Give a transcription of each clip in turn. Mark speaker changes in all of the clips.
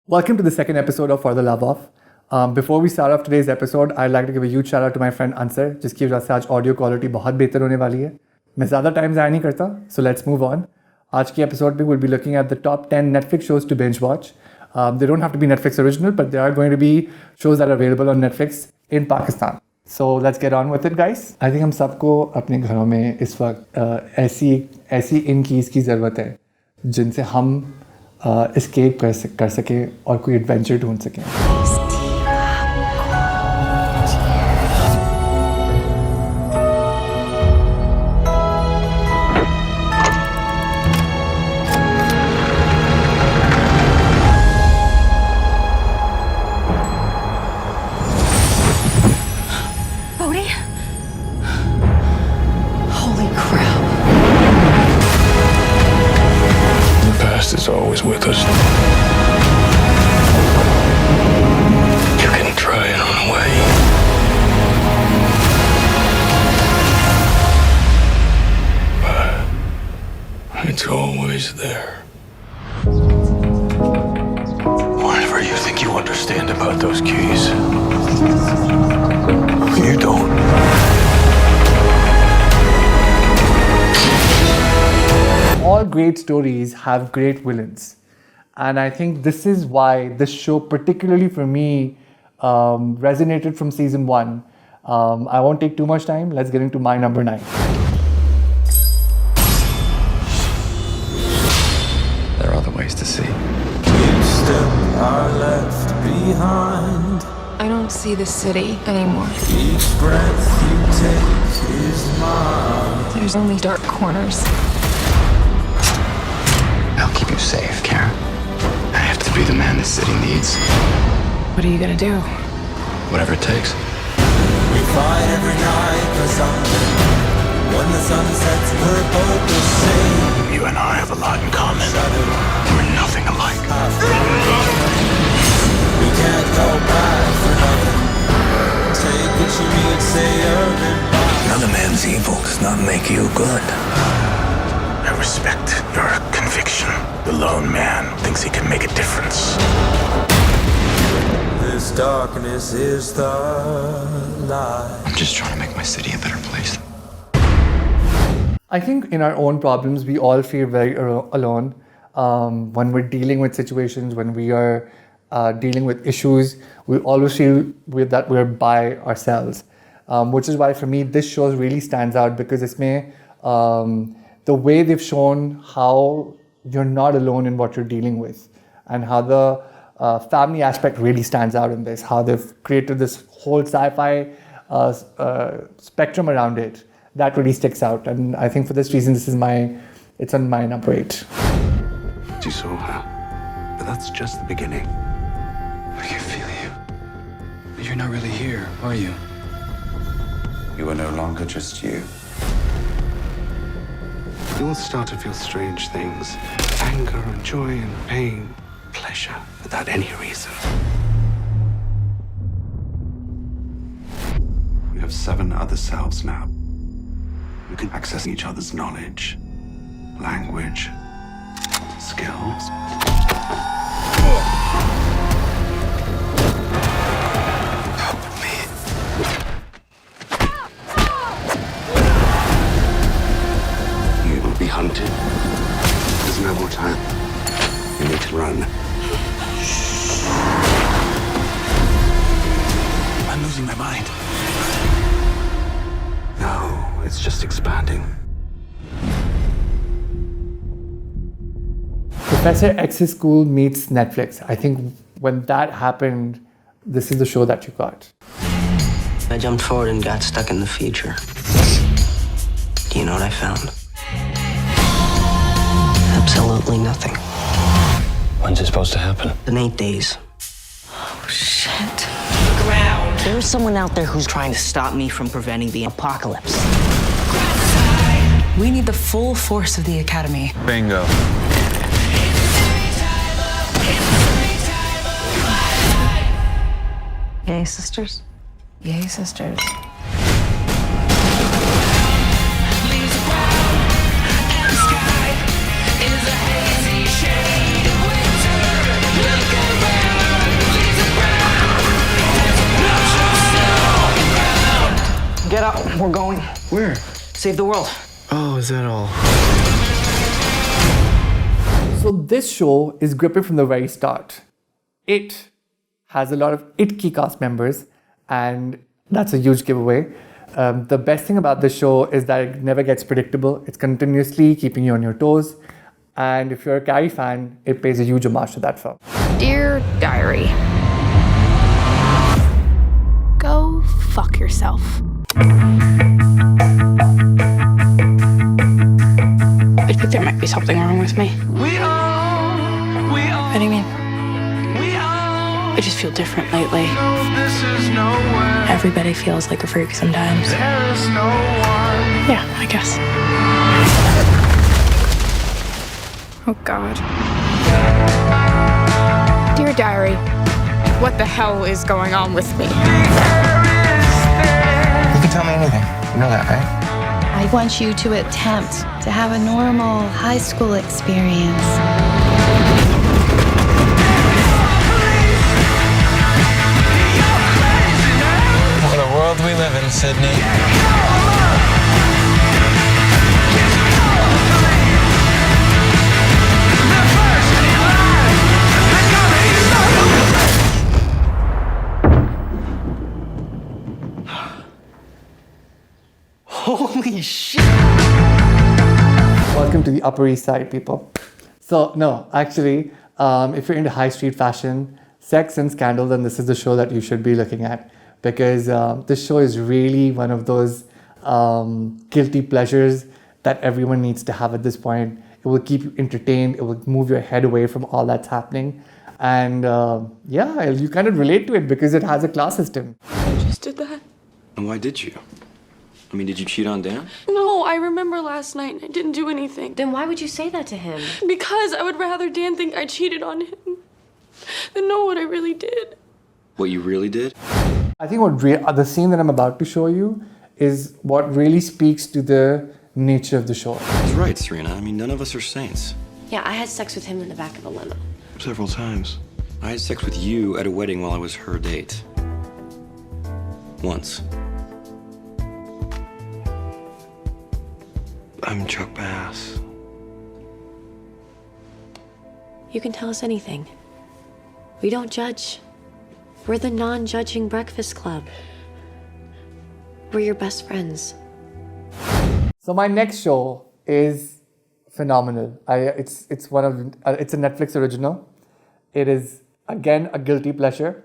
Speaker 1: Welcome to the second episode of For the Love of. Before we start off today's episode, I'd like to give a huge shout out to my friend Ansar, जिसकी वजह से आज audio quality बहुत बेहतर होने वाली है. मैं ज़्यादा टाइम ज़ाया नहीं करता, so let's move on. आज की एपिसोड में we'll be looking at the top 10 Netflix shows to binge watch. They don't have to be Netflix original, but they are going to be shows that are available on Netflix in Pakistan. So let's get on with it, guys. I think हम सबको अपने घरों में इस वक्त ऐसी इन keys की ज़रूरत है जिनसे हम एस्केप कर सकें और कोई एडवेंचर ढूंढ सकें.
Speaker 2: Is always with us. You can try and run away, but it's always there. Whatever you think you understand about those keys, you don't.
Speaker 1: All great stories have great villains, and I think this is why this show, particularly for me, resonated from season 1. I won't take too much time. Let's get into my number 9.
Speaker 2: There are other ways to see.
Speaker 3: Each step are left behind.
Speaker 4: I don't see the city anymore.
Speaker 3: Each breath you take is mine.
Speaker 4: There's only dark corners.
Speaker 2: I'll keep you safe, Karen. I have to be the man this city needs.
Speaker 4: What are you gonna do?
Speaker 2: Whatever it takes.
Speaker 3: We fight every night for something. When the sun sets, we're both the same.
Speaker 2: You and I have a lot in common. We're nothing alike.
Speaker 3: We can't go back for nothing. Take what you need, say urban.
Speaker 2: Another man's evil does not make you good. I respect your conviction. The lone man thinks he can make a difference.
Speaker 3: This darkness is the light.
Speaker 2: I'm just trying to make my city a better place.
Speaker 1: I think in our own problems, we all feel very alone. When we're dealing with situations, when we are dealing with issues, we always feel that we're by ourselves. Which is why for me, this show really stands out because it's the way they've shown how you're not alone in what you're dealing with, and how the family aspect really stands out in this, how they've created this whole sci-fi spectrum around it that really sticks out. And I think for this reason, it's on my number 8.
Speaker 5: You saw her, but that's just the beginning.
Speaker 2: I can feel you. But you're not really here, are you?
Speaker 5: You are no longer just you. You will start to feel strange things. Anger and joy and pain. Pleasure without any reason. You have 7 other selves now. You can access each other's knowledge, language, skills.
Speaker 2: Help me.
Speaker 5: You will be hunted. There's no more time. You need to run.
Speaker 2: I'm losing my mind.
Speaker 5: No, it's just expanding.
Speaker 1: Professor X's School meets Netflix. I think when that happened, this is the show that you got.
Speaker 6: I jumped forward and got stuck in the future. Do you know what I found? Absolutely nothing.
Speaker 2: When's it supposed to happen?
Speaker 6: In 8 days.
Speaker 4: Oh, shit.
Speaker 6: There's someone out there who's trying to stop me from preventing the apocalypse.
Speaker 4: We need the full force of the Academy.
Speaker 2: Bingo.
Speaker 4: Yay, sisters. Yay, sisters.
Speaker 7: Is a hazy shade of winter. Look around.
Speaker 6: We're going.
Speaker 7: Where?
Speaker 6: Save the world.
Speaker 7: Oh, is that all?
Speaker 1: So this show is gripping from the very start. It has a lot of It key cast members, and that's a huge giveaway. The best thing about this show is that it never gets predictable. It's continuously keeping you on your toes. And if you're a Carrie fan, it pays a huge homage to that film.
Speaker 8: Dear Diary, go fuck yourself. I think there might be something wrong with me. What do you mean? I just feel different lately. Everybody feels like a freak sometimes. Yeah, I guess. Oh, God. Dear Diary, what the hell is going on with me?
Speaker 7: You can tell me anything. You know that, right?
Speaker 9: I want you to attempt to have a normal high school experience.
Speaker 7: What a world we live in, Sydney.
Speaker 6: Holy shit!
Speaker 1: Welcome to the Upper East Side, people. So, no, actually, if you're into high street fashion, sex and scandal, then this is the show that you should be looking at, because this show is really one of those guilty pleasures that everyone needs to have at this point. It will keep you entertained. It will move your head away from all that's happening. And yeah, you kind of relate to it because it has a class system.
Speaker 10: I just did that.
Speaker 11: And why did you? I mean, did you cheat on Dan?
Speaker 10: No, I remember last night and I didn't do anything.
Speaker 12: Then why would you say that to him?
Speaker 10: Because I would rather Dan think I cheated on him than know what I really did.
Speaker 11: What you really did?
Speaker 1: I think the scene that I'm about to show you is what really speaks to the nature of the show.
Speaker 11: He's right, Serena. I mean, none of us are saints.
Speaker 12: Yeah, I had sex with him in the back of a limo.
Speaker 11: Several times. I had sex with you at a wedding while I was her date. Once.
Speaker 7: I'm Chuck Bass.
Speaker 12: You can tell us anything. We don't judge. We're the non-judging breakfast club. We're your best friends.
Speaker 1: So my next show is phenomenal. It's a Netflix original. It is again a guilty pleasure,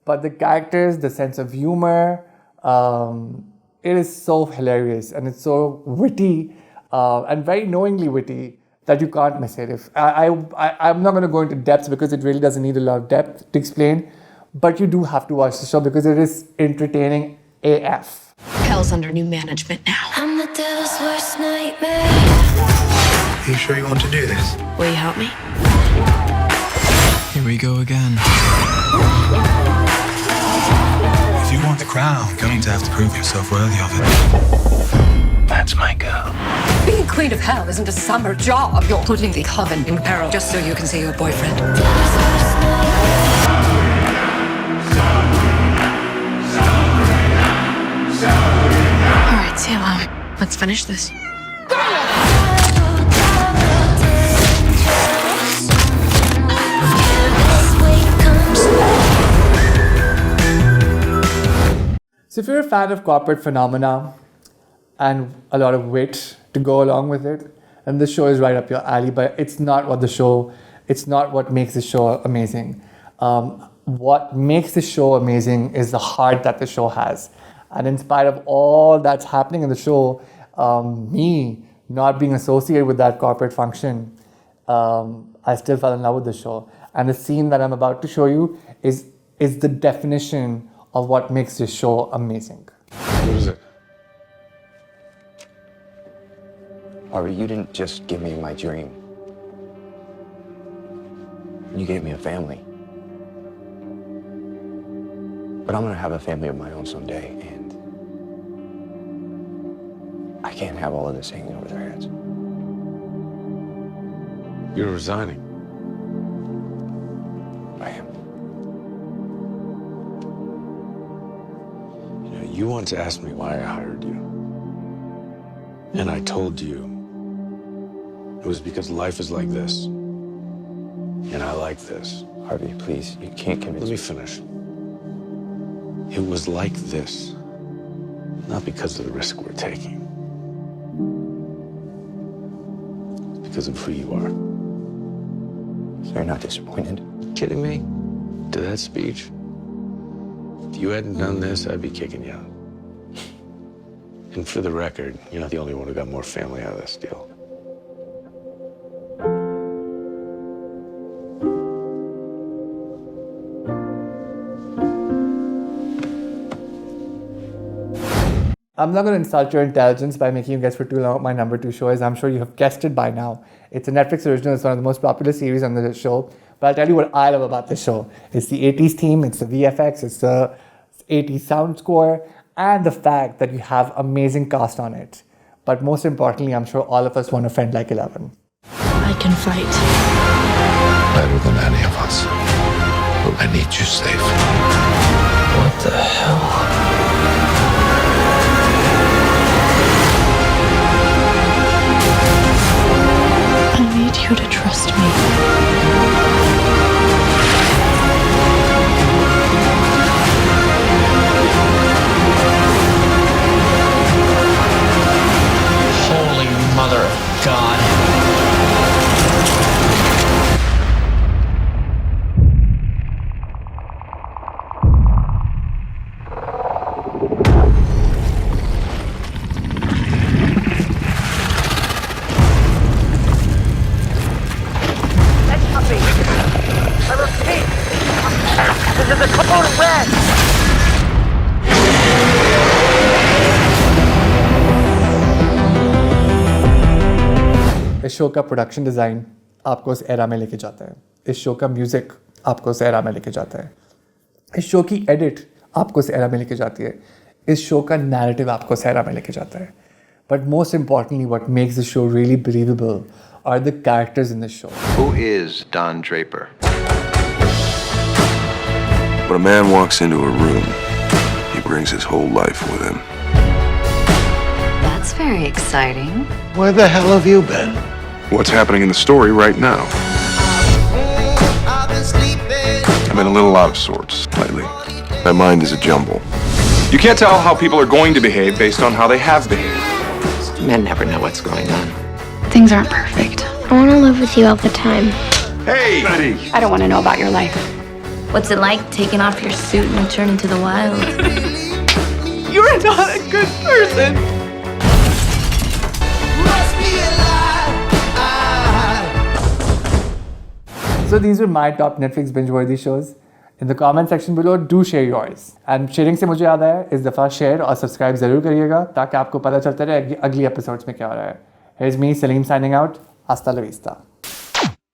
Speaker 1: but the characters, the sense of humor, it is so hilarious and it's so witty and very knowingly witty that you can't miss it. I'm not going to go into depth because it really doesn't need a lot of depth to explain, but you do have to watch the show because it is entertaining AF.
Speaker 13: Hell's under new management now.
Speaker 9: I'm the devil's worst nightmare.
Speaker 5: Are you sure you want to do this?
Speaker 13: Will you help me?
Speaker 7: Here we go again.
Speaker 5: If you want the crown, you're going to have to prove yourself worthy of it. That's my girl.
Speaker 13: Being queen of hell isn't a summer job. You're putting the coven in peril just so you can see your boyfriend.
Speaker 8: All right, Salem, let's finish this.
Speaker 1: So if you're a fan of corporate phenomena and a lot of wit to go along with it, then this show is right up your alley, but it's not what makes the show amazing. What makes the show amazing is the heart that the show has. And in spite of all that's happening in the show, me not being associated with that corporate function, I still fell in love with the show. And the scene that I'm about to show you is the definition of what makes this show amazing.
Speaker 5: What is it?
Speaker 14: Harvey, you didn't just give me my dream. You gave me a family. But I'm gonna have a family of my own someday, and I can't have all of this hanging over their heads.
Speaker 5: You're resigning.
Speaker 14: I am.
Speaker 11: You once asked me why I hired you. And I told you it was because life is like this. And I like this.
Speaker 14: Harvey, please, you can't convince
Speaker 11: Let me finish. It was like this. Not because of the risk we're taking. It's because of who you are.
Speaker 14: So you're not disappointed?
Speaker 11: Kidding me? To that speech? If you hadn't done this, I'd be kicking you out. And for the record, you're not the only one who got more family out of this deal.
Speaker 1: I'm not going to insult your intelligence by making you guess for too long what my number 2 show is. I'm sure you have guessed it by now. It's a Netflix original. It's one of the most popular series on the show. But I'll tell you what I love about this show. It's the 80s theme, it's the VFX, it's the 80s sound score, and the fact that you have amazing cast on it. But most importantly, I'm sure all of us want a friend like 11.
Speaker 10: I can fight.
Speaker 2: Better than any of us. But I need you safe.
Speaker 7: What the hell?
Speaker 10: I need you to trust me.
Speaker 7: Holy mother of God.
Speaker 1: इस show का production design आपको उस era में लेके जाता है. इस show का म्यूज़िक आपको उस एरा में लेके जाता है. इस शो की एडिट आपको उस एरा में लेके जाती है. इस शो का नैरेटिव आपको उस एरा में लेके जाता है. But most importantly, what makes the show really believable are the characters in the show.
Speaker 15: Who is Don Draper?
Speaker 16: When a man walks into a room, he brings his whole life with him.
Speaker 17: That's very exciting.
Speaker 16: Where the hell have you been? What's happening in the story right now? I've been a little out of sorts lately. My mind is a jumble. You can't tell how people are going to behave based on how they have behaved.
Speaker 14: Men never know what's going on.
Speaker 9: Things aren't perfect. I want to live with you all the time.
Speaker 16: Hey, Betty!
Speaker 8: I don't want to know about your life.
Speaker 17: What's it like taking off your suit and returning to the wild?
Speaker 8: You're not a good person.
Speaker 1: So these were my top Netflix binge-worthy shows. In the comment section below, do share yours. And sharing से मुझे याद आया, इस दफ़ा share और subscribe ज़रूर करिएगा ताकि आपको पता चलता रहे अगली episodes में क्या हो रहा है. Here's me, Salim, signing out. Hasta la vista.